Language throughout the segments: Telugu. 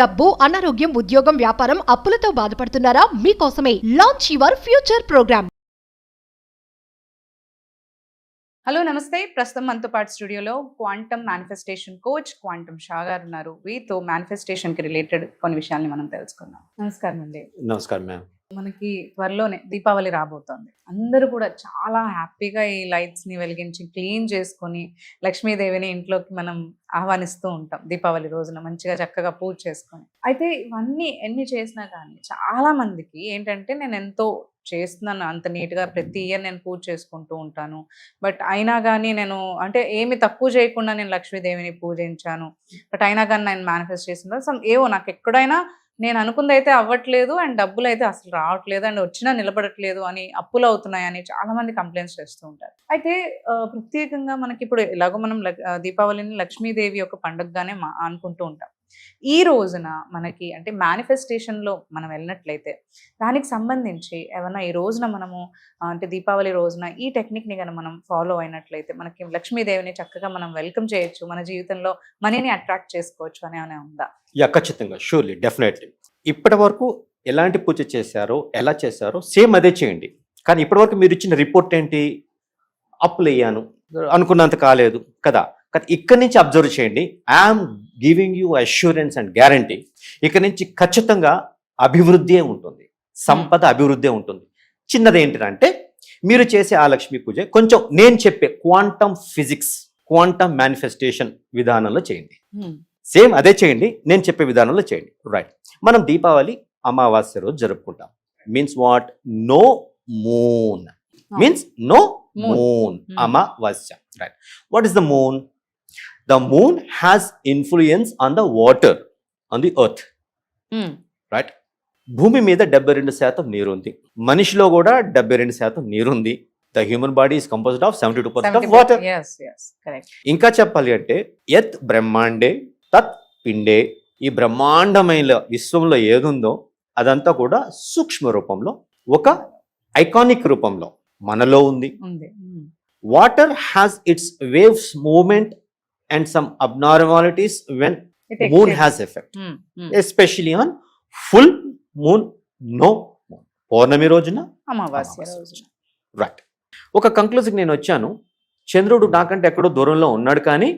డబ్బు, అనారోగ్యం, ఉద్యోగం, వ్యాపారం, అప్పులతో బాధపడుతున్నారా? మీకోసమే launch your future program. Hello నమస్తే. ప్రస్తుతం మనతో పాటు స్టూడియోలో quantum manifestation coach quantum Shah గారు ఉన్నారు. వీతో మేనిఫెస్టేషన్కి రిలేటెడ్ కొన్ని విషయాల్ని మనం తెలుసుకుందాం. నమస్కారం అండి. నమస్కారం మ్యామ్. మనకి త్వరలోనే దీపావళి రాబోతోంది. అందరూ కూడా చాలా హ్యాపీగా ఈ లైట్స్ని వెలిగించి క్లీన్ చేసుకొని లక్ష్మీదేవిని ఇంట్లోకి మనం ఆహ్వానిస్తూ ఉంటాం. దీపావళి రోజున మంచిగా చక్కగా పూజ చేసుకొని. అయితే ఇవన్నీ ఎన్ని చేసినా కానీ చాలా మందికి ఏంటంటే నేను ఎంతో చేస్తున్నాను, అంత నీట్గా ప్రతి ఇయర్ నేను పూజ చేసుకుంటూ ఉంటాను, బట్ అయినా కానీ నేను అంటే ఏమి తక్కువ చేయకుండా నేను లక్ష్మీదేవిని పూజించాను, బట్ అయినా కానీ నేను మేనిఫెస్ట్ చేసిన ఏవో నాకు ఎక్కడైనా నేను అనుకుంది అయితే అవ్వట్లేదు అండ్ డబ్బులు అయితే అసలు రావట్లేదు అండ్ వచ్చినా నిలబడట్లేదు అని, అప్పులు అవుతున్నాయని చాలా మంది కంప్లైంట్స్ చేస్తూ ఉంటారు. అయితే ప్రత్యేకంగా మనకి ఇప్పుడు ఎలాగో మనం దీపావళిని లక్ష్మీదేవి యొక్క పండుగగానే అనుకుంటూ ఉంటాం. ఈ రోజున మనకి అంటే మేనిఫెస్టేషన్లో మనం వెళ్ళినట్లయితే దానికి సంబంధించి ఏమన్నా ఈ రోజున మనము అంటే దీపావళి రోజున ఈ టెక్నిక్ని కనుక మనం ఫాలో అయినట్లయితే మనకి లక్ష్మీదేవిని చక్కగా మనం వెల్కమ్ చేయొచ్చు, మన జీవితంలో మనీని అట్రాక్ట్ చేసుకోవచ్చు అని ఏమైనా ఉందా? ఖచ్చితంగా, షూర్లీ, డెఫినెట్లీ. ఇప్పటి వరకు ఎలాంటి పూజ చేశారో, ఎలా చేశారో సేమ్ అదే చేయండి. కానీ ఇప్పటివరకు మీరు ఇచ్చిన రిపోర్ట్ ఏంటి? అప్పులు అయ్యాను, అనుకున్నంత కాలేదు కదా. కానీ ఇక్కడి నుంచి అబ్జర్వ్ చేయండి. I'm giving you assurance and guarantee. ఇక్కడి నుంచి ఖచ్చితంగా అభివృద్ధి ఉంటుంది, సంపద అభివృద్ధి ఉంటుంది. చిన్నది ఏంటంటే మీరు చేసే ఆ లక్ష్మీ పూజ కొంచెం నేను చెప్పే క్వాంటమ్ ఫిజిక్స్, క్వాంటమ్ మేనిఫెస్టేషన్ విధానంలో చేయండి. సేమ్ అదే చేయండి, నేను చెప్పే విధానంలో చేయండి. రైట్. మనం దీపావళి అమావాస్య రోజు జరుపుకుంటాం. Means what? No moon. Means no moon. అమావాస్య. Right. What is the moon? The moon has influence on the water, on the earth. Right? భూమి మీద 72% నీరు ఉంది. మనిషిలో కూడా 72% నీరు ఉంది. The human body is composed of 72% of water. Yes, yes, correct. ఇంకా చెప్పాలి అంటే యత్ బ్రహ్మాండే తత్ పిండే. ఈ బ్రహ్మాండమైన విశ్వంలో ఏదుందో అదంతా కూడా సూక్ష్మ రూపంలో, ఒక ఐకానిక్ రూపంలో మనలో ఉంది. Water has its waves movement and some abnormalities when moon has effect, especially on full moon, no moon. పౌర్ణమి రోజున, అమావాస్య రోజున. రైట్. ఒక కంక్లూజన్కి నేను వచ్చాను. చంద్రుడు నాకంటే ఎక్కడో దూరంలో ఉన్నాడు, కానీ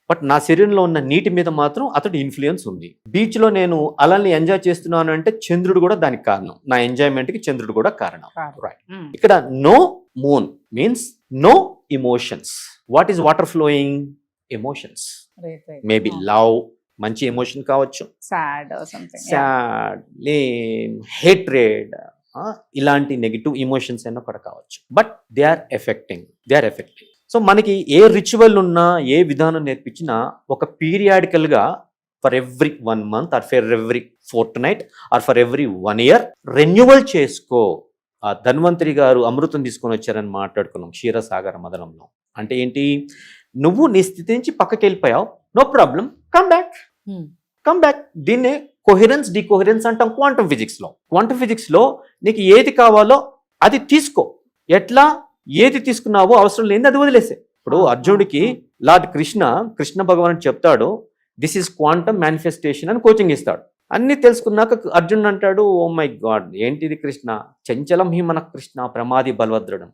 బట్ నా శరీరంలో ఉన్న నీటి మీద మాత్రం అతడు ఇన్ఫ్లుయెన్స్ ఉంది. బీచ్లో నేను అలల్ని ఎంజాయ్ చేస్తున్నాను అంటే చంద్రుడు కూడా దానికి కారణం. నా ఎంజాయ్మెంట్కి చంద్రుడు కూడా కారణం. రైట్. ఇక్కడ no moon means no emotions. What is water flowing? Emotions. Maybe love, మంచి ఎమోషన్ కావచ్చు, సాడ్, హేట్రేడ్, ఇలాంటి నెగిటివ్ ఎమోషన్స్ అయినా కూడా కావచ్చు. But they are affecting. So మనకి ఏ రిచువల్ ఉన్నా, ఏ విధానం నేర్పించినా ఒక పీరియాడికల్గా for every 1 month or for every fortnight or for every 1 year renewal చేసుకో. ఆ ధన్వంతరి గారు అమృతం తీసుకొని వచ్చారని మాట్లాడుకున్నాం క్షీరసాగర మదనంలో. అంటే ఏంటి? నువ్వు నీ స్థితి నుంచి పక్కకి వెళ్ళిపోయావు, నో ప్రాబ్లం, కమ్ బ్యాక్. దీన్నే కొహెరెన్స్, డికోహెరెన్స్ అంటాం క్వాంటమ్ ఫిజిక్స్లో. క్వాంటమ్ ఫిజిక్స్లో నీకు ఏది కావాలో అది తీసుకో. ఎట్లా? ఏది తీసుకున్నావో అవసరం లేని అది వదిలేసే. ఇప్పుడు అర్జునుడికి లార్డ్ కృష్ణ భగవాన్ చెప్తాడు, దిస్ ఈస్ క్వాంటమ్ మేనిఫెస్టేషన్ అని కోచింగ్ ఇస్తాడు. అన్ని తెలుసుకున్నాక అర్జునుడు అంటాడు, ఓ మై గాడ్, ఏంటిది కృష్ణ? చంచలం హి మన కృష్ణ ప్రమాది బలవద్రుడం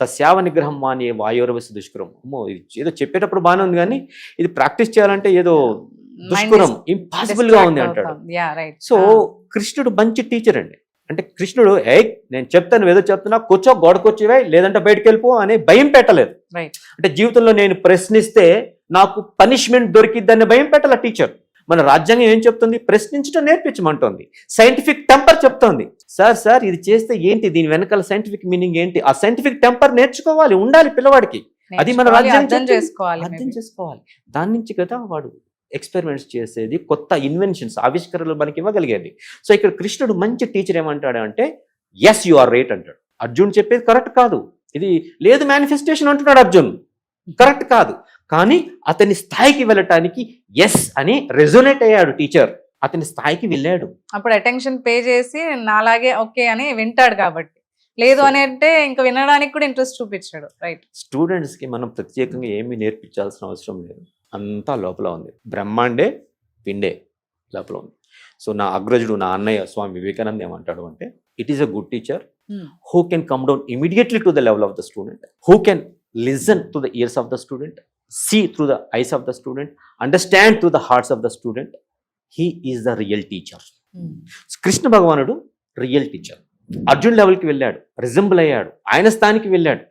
తస్యావ నిగ్రహం వాని వాయోరవసి దుష్కరం. ఏదో చెప్పేటప్పుడు బాగానే ఉంది, కానీ ఇది ప్రాక్టీస్ చేయాలంటే ఏదో దుష్కరం, ఇంపాసిబుల్ గా ఉంది అంటాడు. సో కృష్ణుడు మంచి టీచర్ అండి. అంటే కృష్ణుడు నేను చెప్తాను, ఏదో చెప్తున్నా, కూర్చో, గోడకొచ్చివే, లేదంటే బయటకు వెళ్ళిపో అనే భయం పెట్టలేదు. అంటే జీవితంలో నేను ప్రశ్నిస్తే నాకు పనిష్మెంట్ దొరికిద్దని భయం పెట్టాల టీచర్. మన రాజ్యాంగం ఏం చెప్తుంది? ప్రశ్నించడం నేర్పించమంటుంది. సైంటిఫిక్ టెంపర్ చెప్తోంది, సార్ ఇది చేస్తే ఏంటి, దీని వెనకాల సైంటిఫిక్ మీనింగ్ ఏంటి? ఆ సైంటిఫిక్ టెంపర్ నేర్చుకోవాలి, ఉండాలి పిల్లవాడికి. అది మన రాజ్యాంగం అర్థం చేసుకోవాలి. దాని నుంచి కదా వాడు ఎక్స్పెరిమెంట్స్ చేసేది, కొత్త ఇన్వెన్షన్స్, ఆవిష్కరణలు మనకి ఇవ్వగలిగేది. సో ఇక్కడ కృష్ణుడు మంచి టీచర్ ఏమంటాడు అంటే, ఎస్ యు ఆర్ రైట్ అంటాడు. అర్జున్ చెప్పేది కరెక్ట్ కాదు, ఇది లేదు మేనిఫెస్టేషన్ అంటున్నాడు అర్జున్, కరెక్ట్ కాదు. కానీ అతని స్థాయికి వెళ్ళటానికి ఎస్ అని రెజోనేట్ అయ్యాడు టీచర్. అతని స్థాయికి వెళ్ళాడు. అప్పుడు అటెన్షన్ పే చేసి నాలాగే ఓకే అని వింటాడు. కాబట్టి లేదు అని అంటే ఇంకా వినడానికి కూడా ఇంట్రెస్ట్ చూపించాడు. రైట్. స్టూడెంట్స్కి మనం ప్రత్యేకంగా ఏమీ నేర్పించాల్సిన అవసరం లేదు, అంతా లోపల ఉంది. బ్రహ్మాండే పిండే. లోపల ఉంది. సో నా అగ్రజుడు, నా అన్నయ్య స్వామి వివేకానంద ఏమంటాడు అంటే, it is a good teacher who can come down immediately to the level of the student, who can listen to the ears of the student, see through the eyes of the student, understand through the hearts of the student. He is the real teacher. Krishna భగవానుడు రియల్ టీచర్. అర్జున్ లెవెల్కి వెళ్ళాడు, రిజంబుల్ అయ్యాడు, ఆయన స్థాయికి వెళ్ళాడు.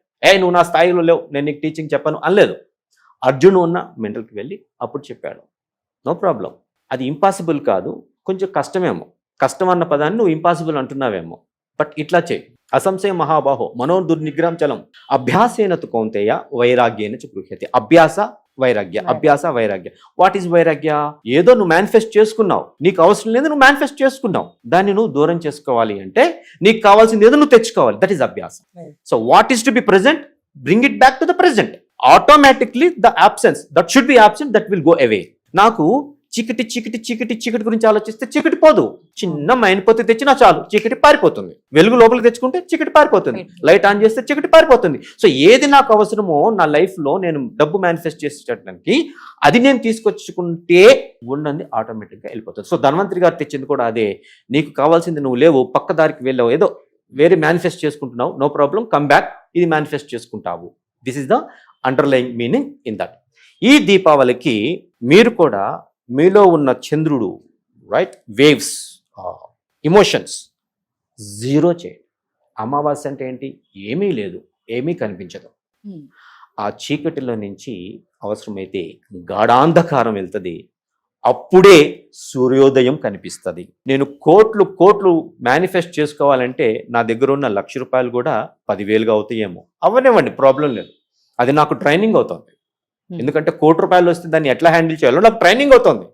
నువ్వు నా స్థాయిలో లేవు, నేను నీకు టీచింగ్ చెప్పను అనలేదు. అర్జున్ ఉన్న మెంటల్కి వెళ్ళి అప్పుడు చెప్పాడు, నో ప్రాబ్లం, అది ఇంపాసిబుల్ కాదు, కొంచెం కష్టమేమో, కష్టం అన్న పదాన్ని నువ్వు ఇంపాసిబుల్ అంటున్నావేమో, బట్ ఇట్లా చేయి. అసంశయ మహాబాహో మనో దుర్నిగ్రహం చలం అభ్యాసేన తు కౌంతేయ వైరాగ్యేన చ గృహ్యతే. అభ్యాస వైరాగ్య, అభ్యాస వైరాగ్య. వాట్ ఈజ్ వైరాగ్య? ఏదో నువ్వు మేనిఫెస్ట్ చేసుకున్నావు, నీకు అవసరం లేదు, నువ్వు మేనిఫెస్ట్ చేసుకున్నావు, దాన్ని నువ్వు దూరం చేసుకోవాలి అంటే నీకు కావాల్సింది ఏదో నువ్వు తెచ్చుకోవాలి. దట్ ఈస్ అభ్యాస. So what is to be present, bring it back to the present. Automatically the absence that should be absent that will go away. నాకు చీకటి చీకటి చీకటి చీకటి గురించి ఆలోచిస్తే చీకటి పోదు. చిన్న మైనపోతే తెచ్చినా చాలు, చీకటి పారిపోతుంది. వెలుగు లోపలికి తెచ్చుకుంటే చీకటి పారిపోతుంది, లైట్ ఆన్ చేస్తే చీకటి పారిపోతుంది. సో ఏది నాకు అవసరమో నా లైఫ్లో నేను డబ్బు మేనిఫెస్ట్ చేసేటడానికి అది నేను తీసుకొచ్చుకుంటే ఉన్నది ఆటోమేటిక్గా వెళ్ళిపోతుంది. సో ధన్వంతరి గారు తెచ్చింది కూడా అదే. నీకు కావాల్సింది నువ్వు లేవు, పక్క దారికి వెళ్ళావు, ఏదో వేరే మేనిఫెస్ట్ చేసుకుంటున్నావు, నో ప్రాబ్లం, కమ్ బ్యాక్, ఇది మేనిఫెస్ట్ చేసుకుంటావు. This is the underlying meaning in that. ఈ దీపావళికి మీరు కూడా మీలో ఉన్న చంద్రుడు, రైట్, వేవ్స్, ఇమోషన్స్ జీరో చేయండి. అమావాస్య అంటే ఏంటి? ఏమీ లేదు, ఏమీ కనిపించదు. ఆ చీకటిలో నుంచి అవసరమైతే గాఢాంధకారం వెళ్తుంది, అప్పుడే సూర్యోదయం కనిపిస్తుంది. నేను కోట్లు కోట్లు మేనిఫెస్ట్ చేసుకోవాలంటే నా దగ్గర ఉన్న ₹1,00,000 కూడా 10,000గా అవుతాయేమో, అవనివ్వండి, ప్రాబ్లం లేదు. అది నాకు ట్రైనింగ్ అవుతుంది. ఎందుకంటే ₹1,00,00,000 వస్తే దాన్ని ఎట్లా హ్యాండిల్ చేయాలో నాకు ట్రైనింగ్ అవుతుంది.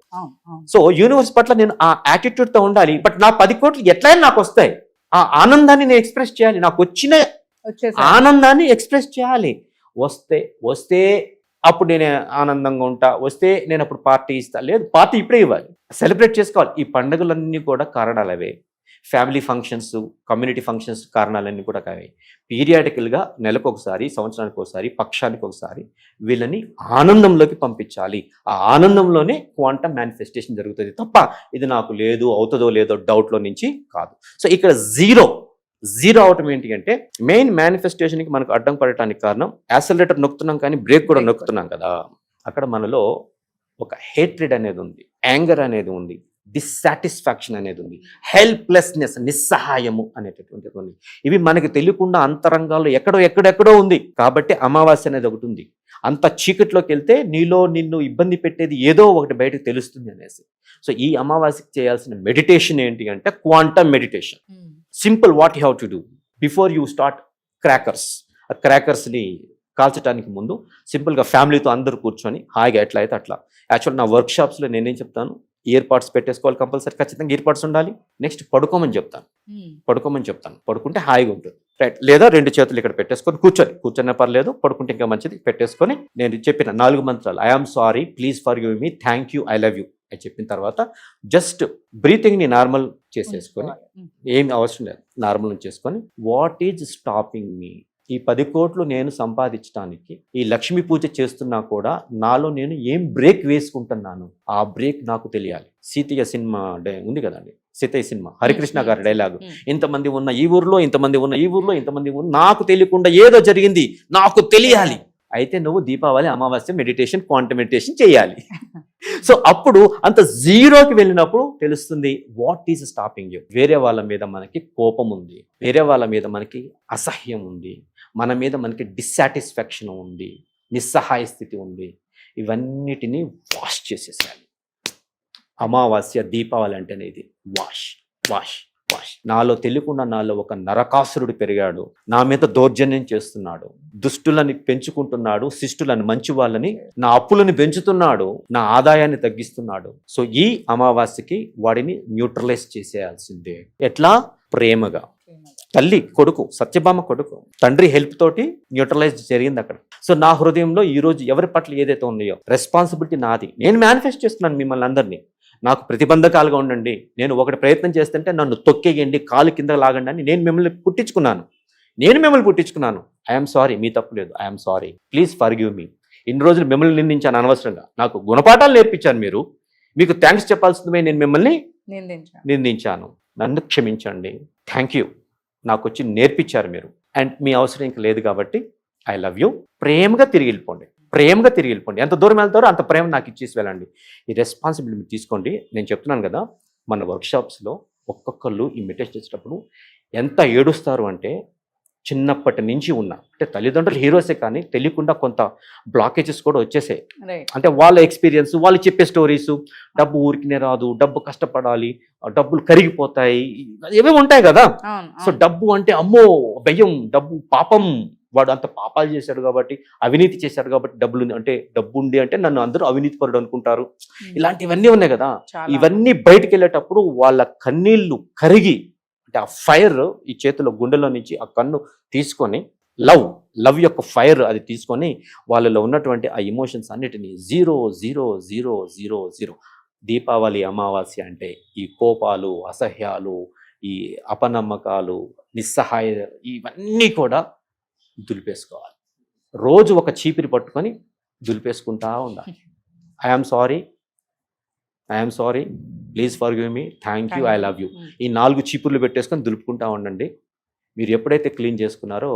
సో యూనివర్స్ పట్ల నేను ఆ యాటిట్యూడ్తో ఉండాలి. బట్ నా 10 కోట్లు ఎట్లయినా నాకు వస్తాయి, ఆ ఆనందాన్ని నేను ఎక్స్ప్రెస్ చేయాలి, నాకు వచ్చిన ఆనందాన్ని ఎక్స్ప్రెస్ చేయాలి. వస్తే అప్పుడు నేను ఆనందంగా ఉంటా, వస్తే నేను అప్పుడు పార్టీ ఇస్తా, లేదు పార్టీ ఇప్పుడే ఇవ్వాలి, సెలబ్రేట్ చేసుకోవాలి. ఈ పండుగలన్నీ కూడా కారణాలు అవే. ఫ్యామిలీ ఫంక్షన్స్, కమ్యూనిటీ ఫంక్షన్స్ కారణాలన్నీ కూడా కావే. పీరియాడికల్గా నెలకు ఒకసారి, సంవత్సరానికి ఒకసారి, పక్షానికి ఒకసారి వీళ్ళని ఆనందంలోకి పంపించాలి. ఆ ఆనందంలోనే క్వాంటమ్ మేనిఫెస్టేషన్ జరుగుతుంది తప్ప ఇది నాకు లేదు, అవుతుందో లేదో డౌట్లో నుంచి కాదు. సో ఇక్కడ జీరో అవటం ఏంటి అంటే, మెయిన్ మేనిఫెస్టేషన్కి మనకు అడ్డం పడటానికి కారణం యాక్సిలరేటర్ నొక్కుతున్నాం కానీ బ్రేక్ కూడా నొక్కుతున్నాం కదా. అక్కడ మనలో ఒక హేట్రెడ్ అనేది ఉంది, యాంగర్ అనేది ఉంది, డిస్సాటిస్ఫాక్షన్ అనేది ఉంది, హెల్ప్లెస్నెస్, నిస్సహాయము అనేటటువంటిది ఉంది. ఇవి మనకి తెలియకుండా అంతరంగాల్లో ఎక్కడెక్కడో ఉంది. కాబట్టి అమావాస్య అనేది ఒకటి ఉంది. అంత చీకట్లోకి వెళ్తే నీలో నిన్ను ఇబ్బంది పెట్టేది ఏదో ఒకటి బయటకు తెలుస్తుంది అనేసి. సో ఈ అమావాస్యకి చేయాల్సిన మెడిటేషన్ ఏంటి అంటే quantum meditation. Simple, what you have to do before you start crackers. ఆ క్రాకర్స్ని కాల్చడానికి ముందు సింపుల్గా ఫ్యామిలీతో అందరూ కూర్చొని హాయిగా ఎట్లా అయితే అట్లా. యాక్చువల్ నా వర్క్షాప్స్లో నేనేం చెప్తాను, ఇయర్ పాడ్స్ పెట్టేసుకోవాలి, కంపల్సరీ ఖచ్చితంగా ఇయర్ పాడ్స్ ఉండాలి. నెక్స్ట్ పడుకోమని చెప్తాను, పడుకుంటే హాయిగా ఉంటుంది, రైట్. లేదా 2 చేతులు ఇక్కడ పెట్టేసుకొని కూర్చొని పర్లేదు, పడుకుంటే ఇంకా మంచిది. పెట్టేసుకొని నేను చెప్పిన 4 మంత్రాలు, I am sorry, please forgive me, thank you, I love you అని చెప్పిన తర్వాత జస్ట్ బ్రీతింగ్ని నార్మల్ చేసేసుకొని, ఏమి అవసరం లేదు, నార్మల్ చేసుకొని, వాట్ ఈజ్ స్టాపింగ్ మీ, ఈ 10 కోట్లు నేను సంపాదించడానికి ఈ లక్ష్మీ పూజ చేస్తున్నా కూడా నాలో నేను ఏం బ్రేక్ వేసుకుంటున్నాను, ఆ బ్రేక్ నాకు తెలియాలి. సీతయ్య సినిమా ఉంది కదండి, సీతయ్య సినిమా, హరికృష్ణ గారి డైలాగు, ఇంతమంది ఉన్న ఈ ఊర్లో, ఇంతమంది ఉన్న ఈ ఊర్లో, ఇంతమంది ఉన్న, నాకు తెలియకుండా ఏదో జరిగింది, నాకు తెలియాలి. అయితే నువ్వు దీపావళి, అమావాస్య మెడిటేషన్, క్వాంటమ్ మెడిటేషన్ చేయాలి. సో అప్పుడు అంత జీరోకి వెళ్ళినప్పుడు తెలుస్తుంది వాట్ ఈజ్ స్టాపింగ్ యూ. వేరే వాళ్ళ మీద మనకి కోపం ఉంది, వేరే వాళ్ళ మీద మనకి అసహ్యం ఉంది, మన మీద మనకి డిస్సాటిస్ఫాక్షన్ ఉంది, నిస్సహాయ స్థితి ఉంది. ఇవన్నిటినీ వాష్ చేసేసాలి. అమావాస్య, దీపావళి అంటేనే ఇది వాష్. నాలో తెలియకుండా నాలో ఒక నరకాసురుడు పెరిగాడు, నా మీద దౌర్జన్యం చేస్తున్నాడు, దుష్టులని పెంచుకుంటున్నాడు, శిష్టులని, మంచి వాళ్ళని, నా అప్పులను పెంచుతున్నాడు, నా ఆదాయాన్ని తగ్గిస్తున్నాడు. సో ఈ అమావాస్యకి వాడిని న్యూట్రలైజ్ చేసేయాల్సిందే. ఎట్లా? ప్రేమగా. తల్లి కొడుకు, సత్యభామ కొడుకు, తండ్రి హెల్ప్ తోటి న్యూట్రలైజ్ జరిగింది అక్కడ. సో నా హృదయంలో ఈరోజు ఎవరి పట్ల ఏదైతే ఉన్నాయో రెస్పాన్సిబిలిటీ నాది. నేను మేనిఫెస్ట్ చేస్తున్నాను మిమ్మల్ని అందరినీ, నాకు ప్రతిబంధకాలుగా ఉండండి, నేను ఒకటి ప్రయత్నం చేస్తుంటే నన్ను తొక్కేయండి, కాలు కింద లాగండి అని నేను మిమ్మల్ని పుట్టించుకున్నాను. ఐఎమ్ సారీ, మీ తప్పు లేదు, I'm sorry, please forgive me. ఇన్ని రోజులు మిమ్మల్ని నిందించాను అనవసరంగా, నాకు గుణపాఠాలు నేర్పించాను మీరు, మీకు థ్యాంక్స్ చెప్పాల్సిందే నేను మిమ్మల్ని నిందించాను. నిందించాను, నన్ను క్షమించండి, థ్యాంక్ యూ, నాకు వచ్చి నేర్పించారు మీరు, అండ్ మీ అవసరం ఇంక లేదు కాబట్టి ఐ లవ్ యూ. ప్రేమగా తిరిగి వెళ్ళిపోండి, ప్రేమగా తిరిగి వెళ్ళిపోండి. ఎంత దూరం వెళ్తారో అంత ప్రేమ నాకు ఇచ్చేసి వెళ్ళండి. ఈ రెస్పాన్సిబిలిటీ మీరు తీసుకోండి. నేను చెప్తున్నాను కదా, మన వర్క్షాప్స్లో ఒక్కొక్కళ్ళు ఈ మెడిటేషన్ చేసేటప్పుడు ఎంత ఏడుస్తారు అంటే, చిన్నప్పటి నుంచి ఉన్న అంటే తల్లిదండ్రులు హీరోసే కానీ తెలియకుండా కొంత బ్లాకేజెస్ కూడా వచ్చేసాయి. రైట్. అంటే వాళ్ళ ఎక్స్పీరియన్స్, వాళ్ళు చెప్పే స్టోరీస్, డబ్బు ఊరికినే రాదు, డబ్బు కష్టపడాలి, డబ్బులు కరిగిపోతాయి, ఏవేవి ఉంటాయి కదా. అవును, సో అవును. డబ్బు అంటే అమ్మో భయం, డబ్బు పాపం, వాడు అంత పాపాలు చేశాడు కాబట్టి, అవినీతి చేశాడు కాబట్టి డబ్బులు అంటే డబ్బు ఉంది అంటే నన్ను అందరూ అవినీతి పరుడు అనుకుంటారు. ఇలాంటివన్నీ ఉన్నాయి కదా. చాలా. ఇవన్నీ బయటికి వెళ్ళేటప్పుడు వాళ్ళ కన్నీళ్లు కరిగి, అంటే ఆ ఫైర్ ఈ చేతిలో గుండెలో నుంచి ఆ కన్ను తీసుకొని, లవ్ యొక్క ఫైర్ అది తీసుకొని వాళ్ళలో ఉన్నటువంటి ఆ ఎమోషన్స్ అన్నిటినీ 0 దీపావళి అమావాస్య అంటే ఈ కోపాలు, అసహ్యాలు, ఈ అపనమ్మకాలు, నిస్సహాయ, ఇవన్నీ కూడా దులిపేసుకోవాలి. రోజు ఒక చీపిరి పట్టుకొని దులిపేసుకుంటా ఉండాలి. I'm sorry, please forgive me, thank you, I love you. ఈ 4 చీపుర్లు పెట్టేసుకొని దులుపుకుంటా ఉండండి. మీరు ఎప్పుడైతే క్లీన్ చేసుకున్నారో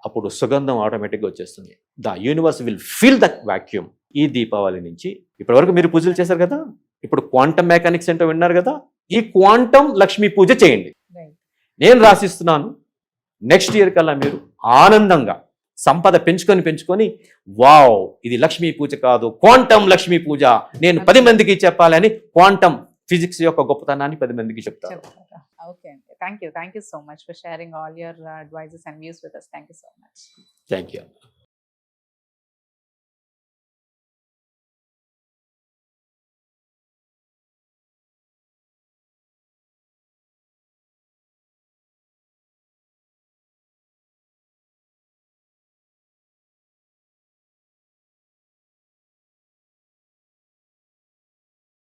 అప్పుడు సుగంధం ఆటోమేటిక్గా వచ్చేస్తుంది. The universe will feel that vacuum. ఈ దీపావళి నుంచి ఇప్పటివరకు మీరు పూజలు చేశారు కదా, ఇప్పుడు క్వాంటమ్ మెకానిక్స్ ఏంటో విన్నారు కదా, ఈ క్వాంటమ్ లక్ష్మీ పూజ చేయండి. రైట్. నేను రాసిస్తున్నాను, నెక్స్ట్ ఇయర్ కల్లా మీరు ఆనందంగా సంపద పెంచుకొని వావ్ ఇది లక్ష్మీ పూజ కాదు, క్వాంటమ్ లక్ష్మీ పూజ, నేను 10 మందికి చెప్పాలని క్వాంటమ్ ఫిజిక్స్ యొక్క గొప్పతనాన్ని 10 మందికి చెప్తాను. చెప్తారా? ఓకే అండి. Thank you so much for sharing all your advices and views with us. Thank you so much. Thank you.